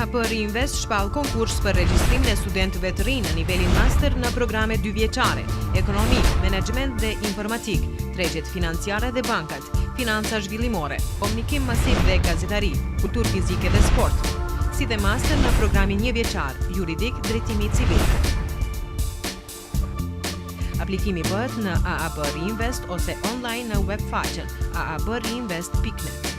AAP Reinvest shpall konkurs për regjistrimin e studentëve të rinj në nivelin master në programe 2 vjeçare, ekonomi, menaxhiment dhe informatik, tregjet financiare dhe bankat, financa zhvillimore, komunikim masiv dhe gazetari, kulturë fizike dhe sport. Si dhe master në programin 1 vjeçar, juridik, drejtimi civil. Aplikimi bëhet në AAP Reinvest ose online në webfaqen aapreinvest.net.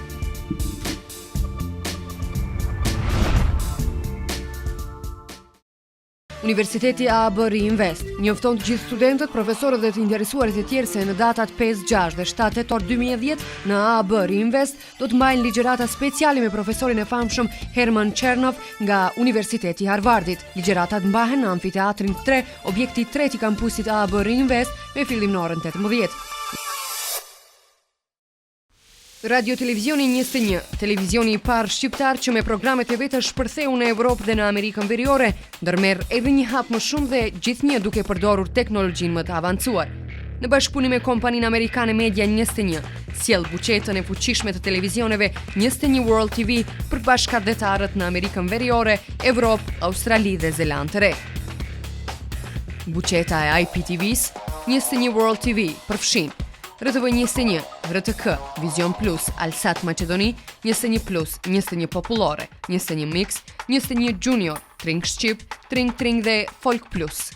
Universiteti AAP Reinvest njofton të gjithë studentët, profesorët dhe të interesuarit e tjerë se në datat 5, 6 dhe 7 tetor 2010 në AAP Reinvest do të mbajnë ligjërata speciale me profesorin e famshëm Herman Chernov nga Universiteti Harvardit. Ligjëratat mbahen në amfiteatrin 3, objekti 3 i kampusit AAP Reinvest me fillim në orën 18. Radio Televizioni 21, televizioni i parë shqiptar që me programet e vetë shpërtheu në Evropë dhe në Amerikën Veriore, ndërmerr edhe një hap më shumë dhe gjithnjë duke përdorur teknologjinë më të avancuar. Në bashkëpunim me kompaninë amerikane Media 21, sjell buqetën e fuqishme të televizioneve 21 World TV për bashkëdhetarët në Amerikën Veriore, Evropë, Australi dhe Zeland të Re. Buqeta e IPTV-s 21 World TV përfshin RTV 21, RTK, Vision Plus, Alsat Macedoni, 21 Plus, 21 Popullore, 21 Mix, 21 Junior, Tring Shqip, Tring dhe Folk Plus.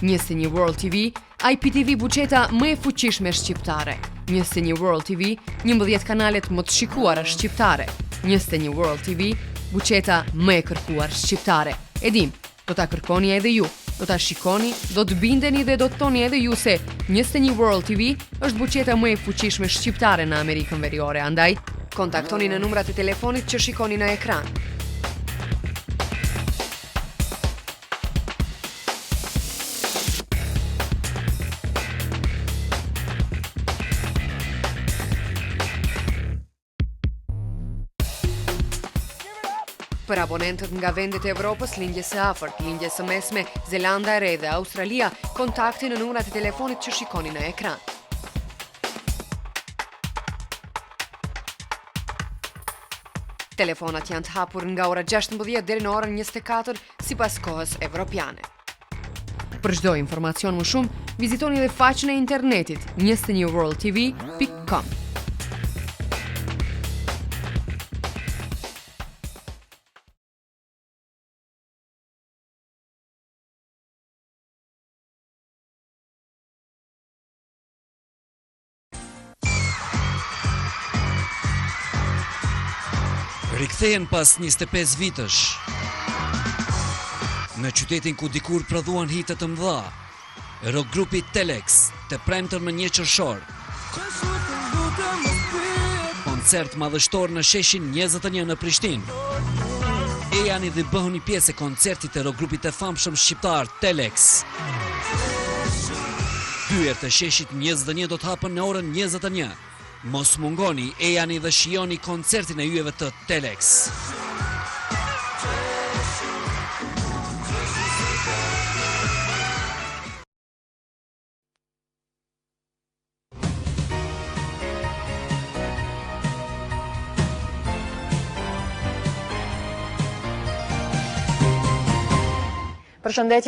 21 World TV, IPTV buqeta më e fuqishme shqiptare. 21 World TV, 11 kanalet më të shikuara shqiptare. 21 World TV, buqeta më e kërkuar shqiptare. Edim, do ta kërkoni edhe ju. Do ta shikoni, do të bindeni dhe do të thoni edhe ju se 21 World TV është buqeta më e fuqishme shqiptare në Amerikën Veriore. Andaj, kontaktoni në numrat e telefonit që shikoni në ekran. Për abonentët nga vendet e Evropës, lindjes së afërt, lindjes së mesme, Zelanda e Re dhe Australia, kontakti në numrat e telefonit që shikoni në ekran. Telefonat janë të hapur nga ora 16 deri në orën 24 sipas kohës evropiane. Për çdo informacion më shumë, vizitoni edhe faqen e internetit 21worldtv.com. Rikthehen pas 25 vitësh. Në qytetin ku dikur prodhuan hite të mëdha, rock grupi Telex, të premtën më 1 qershor. Koncert madhështor në sheshin 21 në Prishtinë. Ejani dhe bëhuni pjesë e koncertit të rock grupit të famshëm shqiptar Telex. Hyer të sheshit 21 do të hapën në orën 21. Mos mungoni, ejani dhe shijoni koncertin e yjeve të Telex. Përshëndetje.